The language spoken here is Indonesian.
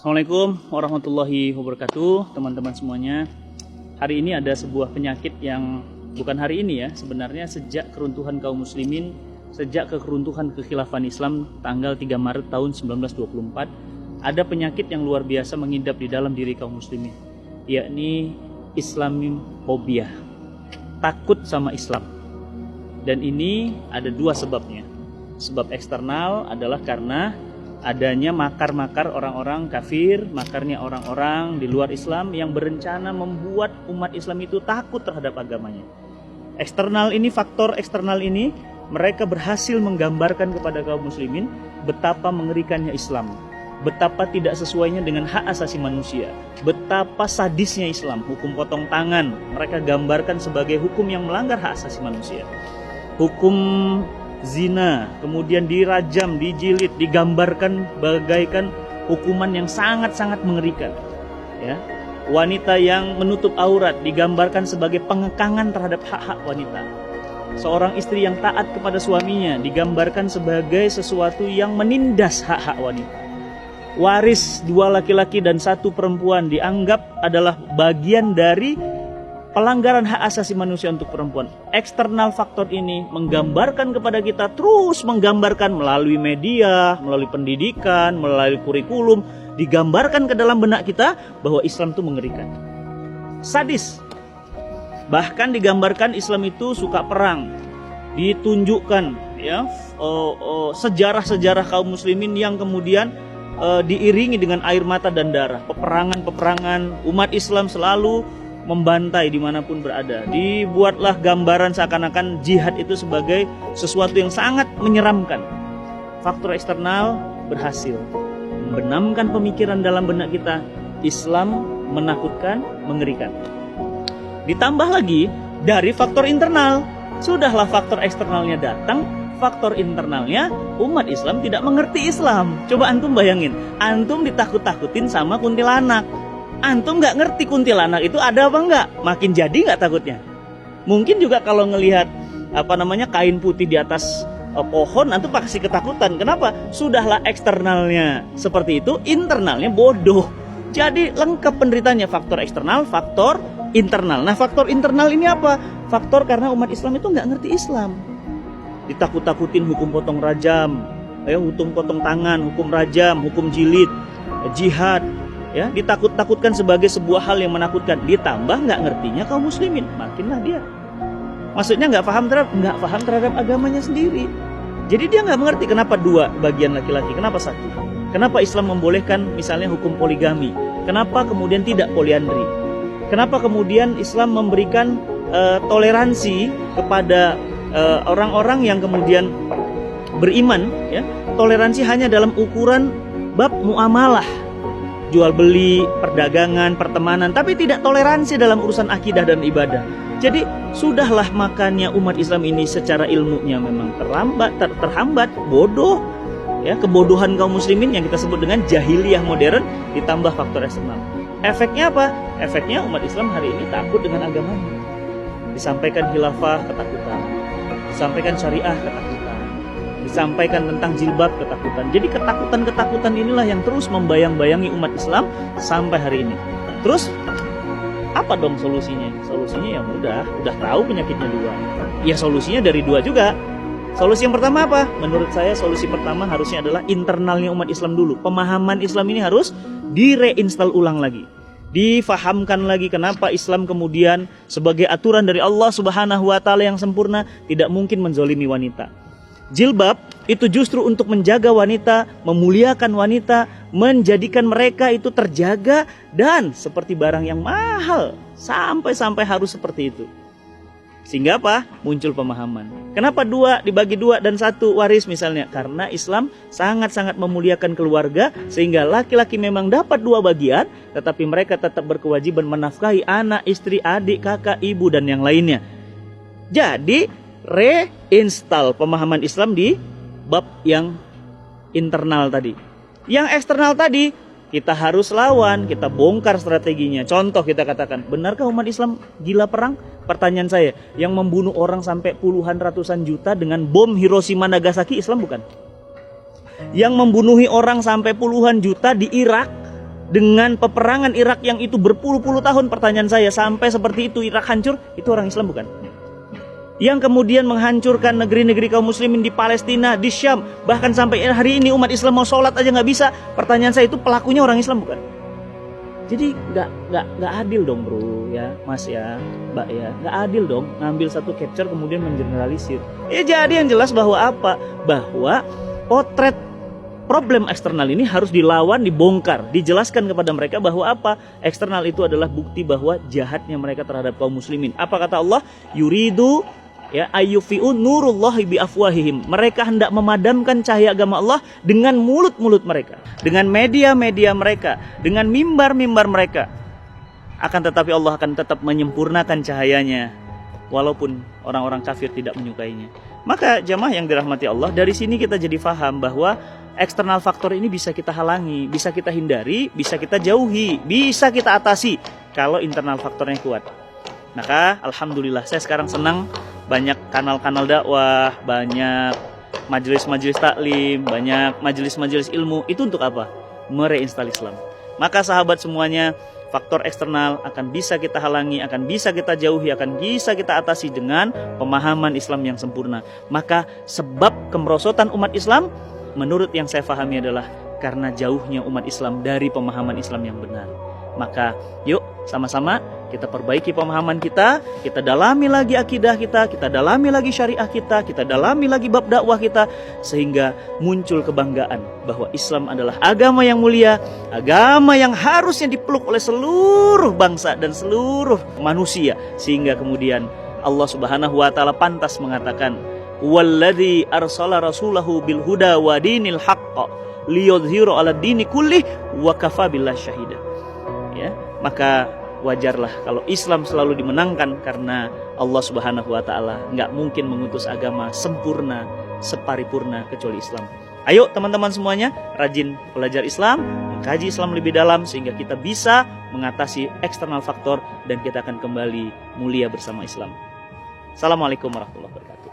Assalamualaikum warahmatullahi wabarakatuh, teman-teman semuanya. Hari ini ada sebuah penyakit yang bukan hari ini ya, sebenarnya sejak keruntuhan kaum muslimin, sejak keruntuhan kekhilafan Islam tanggal 3 Maret tahun 1924, ada penyakit yang luar biasa mengidap di dalam diri kaum muslimin, yakni Islamofobia, takut sama Islam. Dan ini ada dua sebabnya. Sebab eksternal adalah karena adanya makar-makar orang-orang kafir, makarnya orang-orang di luar Islam yang berencana membuat umat Islam itu takut terhadap agamanya. Eksternal ini, faktor eksternal ini, mereka berhasil menggambarkan kepada kaum muslimin betapa mengerikannya Islam, betapa tidak sesuainya dengan hak asasi manusia, betapa sadisnya Islam. Hukum potong tangan mereka gambarkan sebagai hukum yang melanggar hak asasi manusia. Hukum zina, kemudian dirajam, dijilid, digambarkan bagaikan hukuman yang sangat-sangat mengerikan. Ya, wanita yang menutup aurat digambarkan sebagai pengekangan terhadap hak-hak wanita. Seorang istri yang taat kepada suaminya digambarkan sebagai sesuatu yang menindas hak-hak wanita. Waris dua laki-laki dan satu perempuan dianggap adalah bagian dari pelanggaran hak asasi manusia untuk perempuan. Eksternal faktor ini menggambarkan kepada kita, terus menggambarkan melalui media, melalui pendidikan, melalui kurikulum, digambarkan ke dalam benak kita bahwa Islam itu mengerikan, sadis. Bahkan digambarkan Islam itu suka perang. Ditunjukkan ya sejarah-sejarah kaum muslimin yang kemudian diiringi dengan air mata dan darah. Peperangan-peperangan, umat Islam selalu membantai dimanapun berada. Dibuatlah gambaran seakan-akan jihad itu sebagai sesuatu yang sangat menyeramkan. Faktor eksternal berhasil membenamkan pemikiran dalam benak kita, Islam menakutkan, mengerikan. Ditambah lagi dari faktor internal. Sudahlah faktor eksternalnya datang, faktor internalnya umat Islam tidak mengerti Islam. Coba antum bayangin, antum ditakut-takutin sama kuntilanak. Antum nggak ngerti kuntilanak itu ada apa enggak, makin jadi nggak takutnya. Mungkin juga kalau ngelihat kain putih di atas pohon, antum pasti ketakutan. Kenapa? Sudahlah eksternalnya seperti itu, internalnya bodoh. Jadi lengkap penderitanya, faktor eksternal, faktor internal. Nah, faktor internal ini apa? Faktor karena umat Islam itu nggak ngerti Islam. Ditakut-takutin hukum potong rajam, hukum potong tangan, hukum rajam, hukum jilid, jihad. Ya, ditakut-takutkan sebagai sebuah hal yang menakutkan. Ditambah nggak ngertinya kaum muslimin, makinlah dia. Maksudnya nggak paham terhadap agamanya sendiri. Jadi dia nggak mengerti kenapa dua bagian laki-laki, kenapa satu. Kenapa Islam membolehkan misalnya hukum poligami? Kenapa kemudian tidak poliandri? Kenapa kemudian Islam memberikan toleransi kepada orang-orang yang kemudian beriman? Ya, toleransi hanya dalam ukuran bab muamalah, jual beli, perdagangan, pertemanan, tapi tidak toleransi dalam urusan akidah dan ibadah. Jadi sudahlah, makanya umat Islam ini secara ilmunya memang terhambat, bodoh. Ya, kebodohan kaum muslimin yang kita sebut dengan jahiliyah modern ditambah faktor eksternal. Efeknya apa? Efeknya umat Islam hari ini takut dengan agamanya. Disampaikan khilafah, ketakutan. Disampaikan syariah, ketakutan. Disampaikan tentang jilbab, ketakutan. Jadi ketakutan-ketakutan inilah yang terus membayang-bayangi umat Islam sampai hari ini. Terus apa dong solusinya? Solusinya ya mudah, udah tahu penyakitnya dua. Ya solusinya dari dua juga. Solusi yang pertama apa? Menurut saya solusi pertama harusnya adalah internalnya umat Islam dulu. Pemahaman Islam ini harus direinstall ulang lagi. Difahamkan lagi kenapa Islam kemudian sebagai aturan dari Allah Subhanahu wa taala yang sempurna tidak mungkin menzolimi wanita. Jilbab itu justru untuk menjaga wanita, memuliakan wanita, menjadikan mereka itu terjaga dan seperti barang yang mahal, sampai harus seperti itu. Sehingga apa? Muncul pemahaman. Kenapa dua dibagi dua dan satu waris misalnya? Karena Islam sangat-sangat memuliakan keluarga, sehingga laki-laki memang dapat dua bagian, tetapi mereka tetap berkewajiban menafkahi anak, istri, adik, kakak, ibu dan yang lainnya. Jadi reinstall pemahaman Islam di bab yang internal tadi. Yang eksternal tadi kita harus lawan, kita bongkar strateginya. Contoh kita katakan, benarkah umat Islam gila perang? Pertanyaan saya, yang membunuh orang sampai puluhan ratusan juta dengan bom Hiroshima Nagasaki Islam bukan? Yang membunuhi orang sampai puluhan juta di Irak dengan peperangan Irak yang itu berpuluh-puluh tahun, pertanyaan saya, sampai seperti itu Irak hancur, itu orang Islam bukan? Yang kemudian menghancurkan negeri-negeri kaum muslimin di Palestina, di Syam, bahkan sampai hari ini umat Islam mau sholat aja nggak bisa, pertanyaan saya, itu pelakunya orang Islam bukan? Jadi nggak adil dong bro ya, mas ya, mbak ya, nggak adil dong ngambil satu capture kemudian mengeneralisir. Ya jadi yang jelas bahwa apa? Bahwa potret problem eksternal ini harus dilawan, dibongkar, dijelaskan kepada mereka bahwa apa? Eksternal itu adalah bukti bahwa jahatnya mereka terhadap kaum muslimin. Apa kata Allah? Yuridu ya ayyufi'u nurullahi bi afwahihim. Mereka hendak memadamkan cahaya agama Allah dengan mulut-mulut mereka, dengan media-media mereka, dengan mimbar-mimbar mereka. Akan tetapi Allah akan tetap menyempurnakan cahayanya walaupun orang-orang kafir tidak menyukainya. Maka jamaah yang dirahmati Allah, dari sini kita jadi faham bahwa eksternal faktor ini bisa kita halangi, bisa kita hindari, bisa kita jauhi, bisa kita atasi kalau internal faktornya kuat. Maka alhamdulillah saya sekarang senang banyak kanal-kanal dakwah, banyak majelis-majelis taklim, banyak majelis-majelis ilmu. Itu untuk apa? Mereinstall Islam. Maka sahabat semuanya, faktor eksternal akan bisa kita halangi, akan bisa kita jauhi, akan bisa kita atasi dengan pemahaman Islam yang sempurna. Maka sebab kemerosotan umat Islam, menurut yang saya pahami adalah karena jauhnya umat Islam dari pemahaman Islam yang benar. Maka yuk sama-sama kita perbaiki pemahaman kita dalami lagi akidah kita dalami lagi syariah kita dalami lagi bab dakwah kita, sehingga muncul kebanggaan bahwa Islam adalah agama yang mulia, agama yang harusnya dipeluk oleh seluruh bangsa dan seluruh manusia, sehingga kemudian Allah Subhanahu wa taala pantas mengatakan, "Walladzi arsala rasulahu bil huda wa dinil haqq liyudhhiru 'ala dini kullih wa kafa billahi syahida." Ya, maka wajarlah kalau Islam selalu dimenangkan, karena Allah Subhanahu wa taala nggak mungkin mengutus agama sempurna, separipurna kecuali Islam. Ayo teman-teman semuanya, rajin belajar Islam, mengkaji Islam lebih dalam sehingga kita bisa mengatasi eksternal faktor dan kita akan kembali mulia bersama Islam. Assalamualaikum warahmatullahi wabarakatuh.